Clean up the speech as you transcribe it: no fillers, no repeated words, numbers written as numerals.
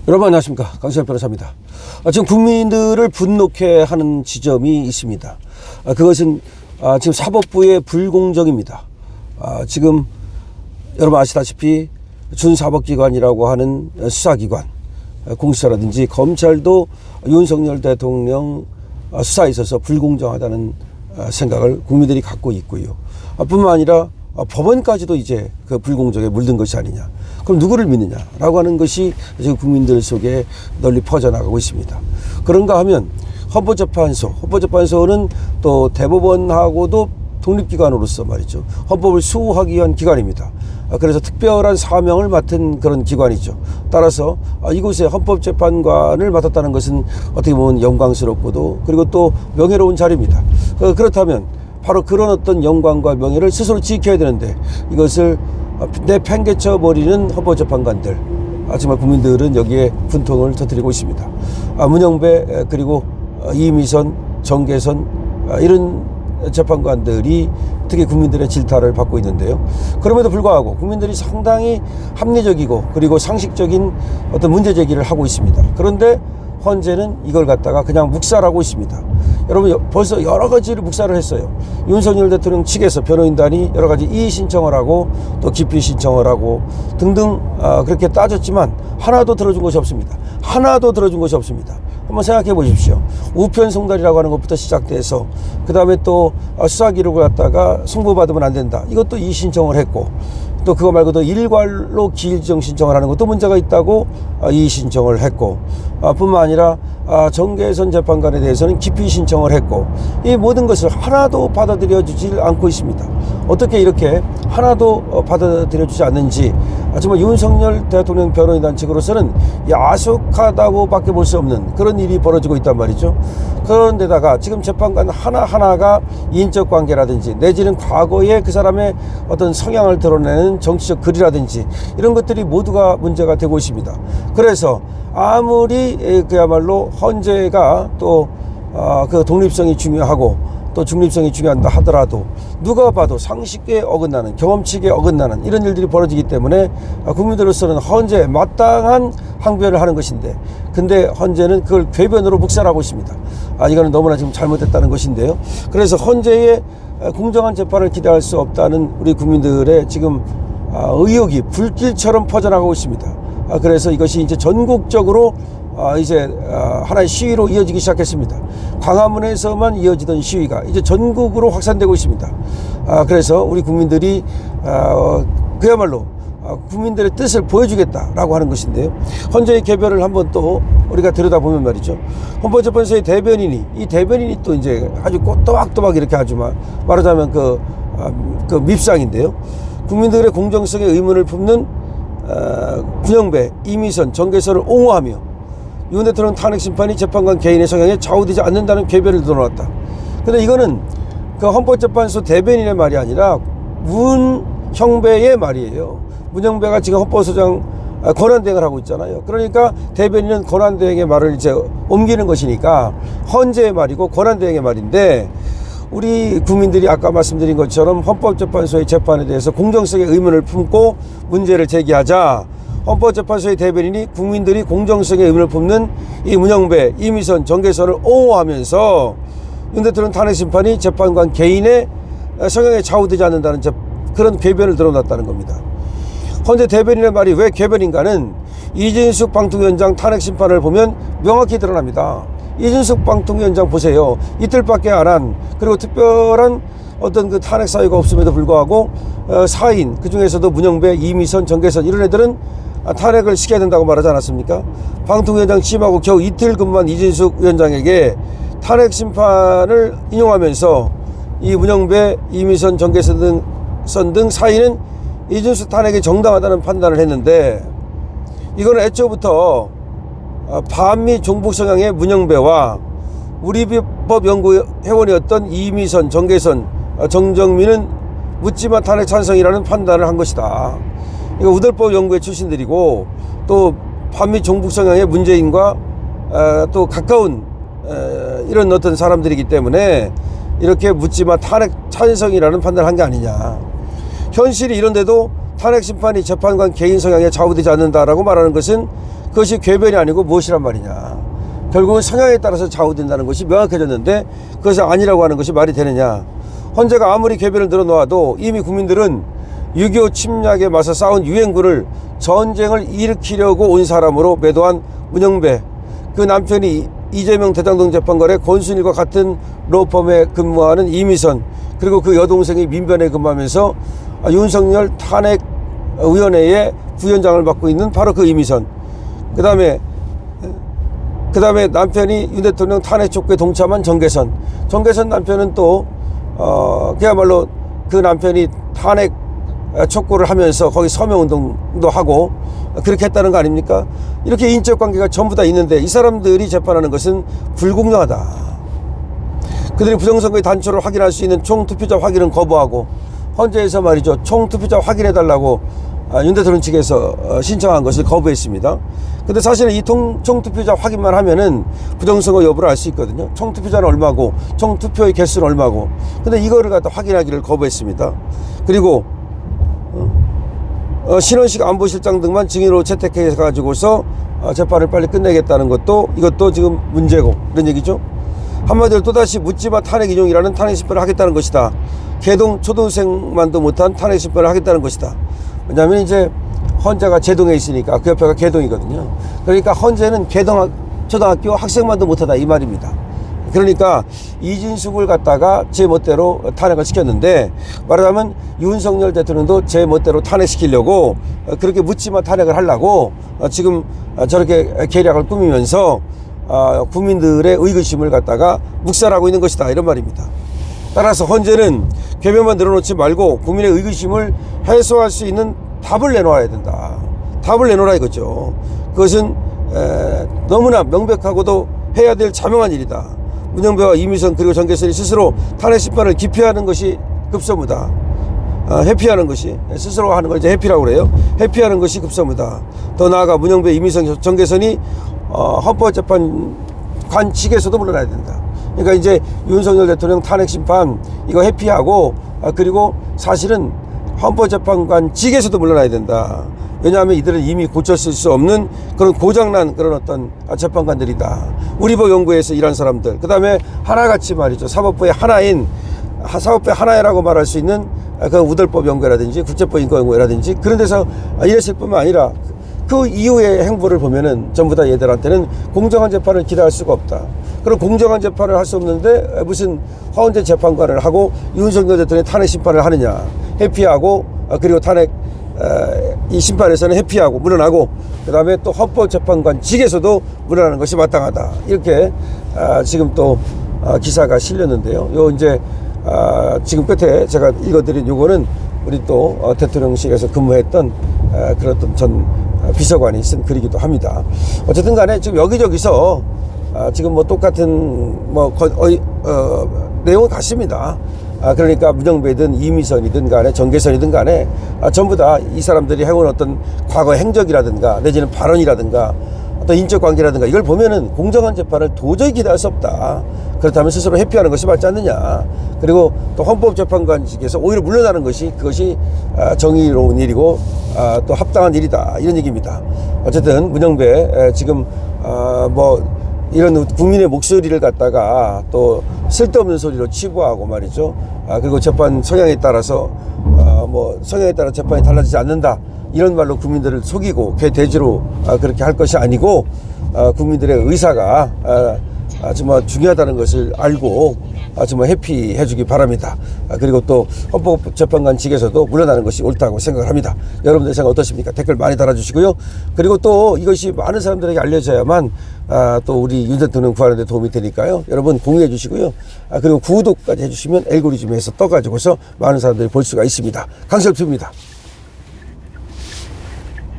여러분 안녕하십니까, 강시현 변호사입니다. 지금 국민들을 분노케 하는 지점이 있습니다. 그것은 지금 사법부의 불공정입니다. 지금 여러분 아시다시피 준사법기관이라고 하는 수사기관, 공수처라든지 검찰도 윤석열 대통령 수사에 있어서 불공정하다는 생각을 국민들이 갖고 있고요. 뿐만 아니라 법원까지도 이제 그 불공정에 물든 것이 아니냐. 그럼 누구를 믿느냐라고 하는 것이 지금 국민들 속에 널리 퍼져나가고 있습니다. 그런가 하면 헌법재판소는 또 대법원하고도 독립기관으로서 말이죠, 헌법을 수호하기 위한 기관입니다. 그래서 특별한 사명을 맡은 그런 기관이죠. 따라서 이곳에 헌법재판관을 맡았다는 것은 어떻게 보면 영광스럽고도 그리고 또 명예로운 자리입니다. 그렇다면 바로 그런 어떤 영광과 명예를 스스로 지켜야 되는데 이것을 내팽개쳐 버리는 헌법재판관들, 정말 국민들은 여기에 분통을 터뜨리고 있습니다. 문영배 그리고 이미선, 정계선 이런 재판관들이 특히 국민들의 질타를 받고 있는데요. 그럼에도 불구하고 국민들이 상당히 합리적이고 그리고 상식적인 어떤 문제 제기를 하고 있습니다. 그런데 헌재는 이걸 갖다가 그냥 묵살하고 있습니다. 여러분 벌써 여러 가지를 묵살을 했어요. 윤석열 대통령 측에서 변호인단이 여러 가지 이의 신청을 하고 또 기피 신청을 하고 등등 그렇게 따졌지만 하나도 들어준 것이 없습니다. 하나도 들어준 것이 없습니다. 한번 생각해 보십시오. 우편송달이라고 하는 것부터 시작돼서 그 다음에 또 수사 기록을 갖다가 송부받으면 안 된다. 이것도 이의 신청을 했고 또 그거 말고도 일괄로 기일지정 신청을 하는 것도 문제가 있다고 이의 신청을 했고 뿐만 아니라 정계선 재판관에 대해서는 기피 신청을 했고 이 모든 것을 하나도 받아들여주지 않고 있습니다. 어떻게 이렇게 하나도 받아들여주지 않는지 정말 윤석열 대통령 변호인단 측으로서는 야속하다고 밖에 볼 수 없는 그런 일이 벌어지고 있단 말이죠. 그런데다가 지금 재판관 하나하나가 인적 관계라든지 내지는 과거에 그 사람의 어떤 성향을 드러내는 정치적 글이라든지 이런 것들이 모두가 문제가 되고 있습니다. 그래서 아무리 그야말로 헌재가 또 그 독립성이 중요하고 또 중립성이 중요한다 하더라도 누가 봐도 상식에 어긋나는, 경험칙에 어긋나는 이런 일들이 벌어지기 때문에 국민들로서는 헌재에 마땅한 항변을 하는 것인데 근데 헌재는 그걸 궤변으로 묵살하고 있습니다. 이거는 너무나 지금 잘못됐다는 것인데요. 그래서 헌재에 공정한 재판을 기대할 수 없다는 우리 국민들의 지금 의혹이 불길처럼 퍼져나가고 있습니다. 그래서 이것이 이제 전국적으로 이제 하나의 시위로 이어지기 시작했습니다. 광화문에서만 이어지던 시위가 이제 전국으로 확산되고 있습니다. 그래서 우리 국민들이 그야말로 국민들의 뜻을 보여주겠다라고 하는 것인데요. 헌재의 개별을 한번 또 우리가 들여다보면 말이죠. 헌법재판소의 대변인이 이 대변인이 또 이제 아주 또박또박 이렇게 아주 말하자면 그 밉상인데요. 국민들의 공정성에 의문을 품는 문영배, 이미선, 정계선을 옹호하며 윤 대통령 탄핵 심판이 재판관 개인의 성향에 좌우되지 않는다는 궤변을 들어놨다. 근데 이거는 그 헌법재판소 대변인의 말이 아니라 문형배의 말이에요. 문형배가 지금 헌법소장 권한대행을 하고 있잖아요. 그러니까 대변인은 권한대행의 말을 이제 옮기는 것이니까 헌재의 말이고 권한대행의 말인데 우리 국민들이 아까 말씀드린 것처럼 헌법재판소의 재판에 대해서 공정성에 의문을 품고 문제를 제기하자 헌법재판소의 대변인이 국민들이 공정성에 의문을 품는 이 문영배, 이미선, 정계선을 옹호하면서 윤 대통령 탄핵 심판이 재판관 개인의 성향에 좌우되지 않는다는 그런 궤변을 드러났다는 겁니다. 헌재 대변인의 말이 왜 궤변인가는 이진숙 방통위원장 탄핵 심판을 보면 명확히 드러납니다. 이진숙 방통위원장 보세요. 이틀밖에 안 한 그리고 특별한 어떤 그 탄핵 사유가 없음에도 불구하고 사인 그 중에서도 문영배, 이미선, 정계선 이런 애들은 탄핵을 시켜야 된다고 말하지 않았습니까? 방통위원장 취임하고 겨우 이틀 근무한 이진숙 위원장에게 탄핵 심판을 인용하면서 이 문영배, 이미선, 정계선 등 사인은 이진숙 탄핵이 정당하다는 판단을 했는데 이거는 애초부터 반미 종북 성향의 문영배와 우리법연구회원이었던 이미선, 정계선, 정정민은 묻지마 탄핵 찬성이라는 판단을 한 것이다. 이거 우들법 연구회 출신들이고 또 반미 종북 성향의 문재인과 또 가까운 이런 어떤 사람들이기 때문에 이렇게 묻지마 탄핵 찬성이라는 판단을 한 게 아니냐. 현실이 이런데도 탄핵 심판이 재판관 개인 성향에 좌우되지 않는다라고 말하는 것은 그것이 궤변이 아니고 무엇이란 말이냐. 결국은 성향에 따라서 좌우된다는 것이 명확해졌는데 그것이 아니라고 하는 것이 말이 되느냐. 헌재가 아무리 궤변을 늘어놓아도 이미 국민들은 6.25 침략에 맞서 싸운 유엔군을 전쟁을 일으키려고 온 사람으로 매도한 문영배, 그 남편이 이재명 대장동 재판관의 권순일과 같은 로펌에 근무하는 이미선, 그리고 그 여동생이 민변에 근무하면서 윤석열 탄핵위원회의 부위원장을 맡고 있는 바로 그 이미선, 그 다음에 남편이 윤 대통령 탄핵 촉구에 동참한 정계선 남편은 또 그야말로 그 남편이 탄핵 촉구를 하면서 거기 서명운동도 하고 그렇게 했다는 거 아닙니까? 이렇게 인적 관계가 전부 다 있는데 이 사람들이 재판하는 것은 불공정하다. 그들이 부정선거의 단초를 확인할 수 있는 총투표자 확인은 거부하고 헌재에서 말이죠, 총투표자 확인해달라고 윤 대통령 측에서 신청한 것을 거부했습니다. 근데 사실은 이 총투표자 확인만 하면은 부정선거 여부를 알 수 있거든요. 총투표자는 얼마고 총투표의 개수는 얼마고. 근데 이거를 갖다 확인하기를 거부했습니다. 그리고 신원식 안보실장 등만 증인으로 채택해 가지고서 재판을 빨리 끝내겠다는 것도 이것도 지금 문제고, 그런 얘기죠. 한마디로 또다시 묻지마 탄핵 인용이라는 탄핵 심판을 하겠다는 것이다. 개동 초등생만도 못한 탄핵 심판을 하겠다는 것이다. 왜냐하면 이제 헌재가 제동에 있으니까 그 옆에가 개동이거든요. 그러니까 헌재는 초등학교 학생만도 못하다 이 말입니다. 그러니까 이진숙을 갖다가 제 멋대로 탄핵을 시켰는데, 말하자면 윤석열 대통령도 제 멋대로 탄핵시키려고 그렇게 묻지마 탄핵을 하려고 지금 저렇게 계략을 꾸미면서 국민들의 의구심을 갖다가 묵살하고 있는 것이다, 이런 말입니다. 따라서 헌재는 궤변만 늘어놓지 말고 국민의 의구심을 해소할 수 있는 답을 내놓아야 된다. 답을 내놓으라 이거죠. 그것은 너무나 명백하고도 해야 될 자명한 일이다. 문영배와 이미선 그리고 정계선이 스스로 탄핵 심판을 기피하는 것이 급선무다. 회피하는 것이, 스스로 하는 걸 이제 회피라고 그래요. 회피하는 것이 급선무다. 더 나아가 문영배, 이미선, 정계선이 헌법재판관 측에서도 물러나야 된다. 그러니까 이제 윤석열 대통령 탄핵 심판 이거 회피하고 그리고 사실은 헌법재판관 측에서도 물러나야 된다. 왜냐하면 이들은 이미 고쳤을 수 없는 그런 고장난 그런 어떤 재판관들이다. 우리법 연구에서 일한 사람들, 그 다음에 하나같이 말이죠, 사법부의 하나라고 말할 수 있는 그 우들법 연구라든지 국제법 인권 연구라든지 그런 데서 일했을 뿐만 아니라 그 이후의 행보를 보면은 전부 다 얘들한테는 공정한 재판을 기대할 수가 없다. 그런 공정한 재판을 할 수 없는데 무슨 헌재 재판관을 하고 윤석열 대통령의 탄핵 심판을 하느냐. 회피하고 그리고 탄핵 이 심판에서는 회피하고 물러나고, 그 다음에 또 헌법재판관 측에서도 물러나는 것이 마땅하다. 이렇게 지금 또 기사가 실렸는데요. 요 이제 지금 끝에 제가 읽어드린 요거는 우리 또 대통령실에서 근무했던 그런 전 비서관이 쓴 글이기도 합니다. 어쨌든 간에 지금 여기저기서 지금 뭐 똑같은 내용은 같습니다. 그러니까 문영배든 이미선이든 간에 정계선이든 간에 전부 다 이 사람들이 해온 어떤 과거 행적이라든가 내지는 발언이라든가 어떤 인적 관계라든가 이걸 보면은 공정한 재판을 도저히 기대할 수 없다. 그렇다면 스스로 회피하는 것이 맞지 않느냐. 그리고 또 헌법재판관직에서 오히려 물러나는 것이 그것이 정의로운 일이고 또 합당한 일이다. 이런 얘기입니다. 어쨌든 문영배 지금 이런 국민의 목소리를 갖다가 또 쓸데없는 소리로 치부하고 말이죠. 그리고 재판 성향에 따라서 성향에 따라 재판이 달라지지 않는다. 이런 말로 국민들을 속이고 개돼지로 그렇게 할 것이 아니고 국민들의 의사가 정말 중요하다는 것을 알고 정말 회피해 주기 바랍니다. 그리고 또 헌법재판관 측에서도 물러나는 것이 옳다고 생각을 합니다. 여러분들 생각 어떠십니까? 댓글 많이 달아주시고요. 그리고 또 이것이 많은 사람들에게 알려져야만 또 우리 윤 대통령 구하는 데 도움이 되니까요. 여러분 공유해 주시고요. 그리고 구독까지 해주시면 알고리즘에서 떠가지고서 많은 사람들이 볼 수가 있습니다. 강철표입니다.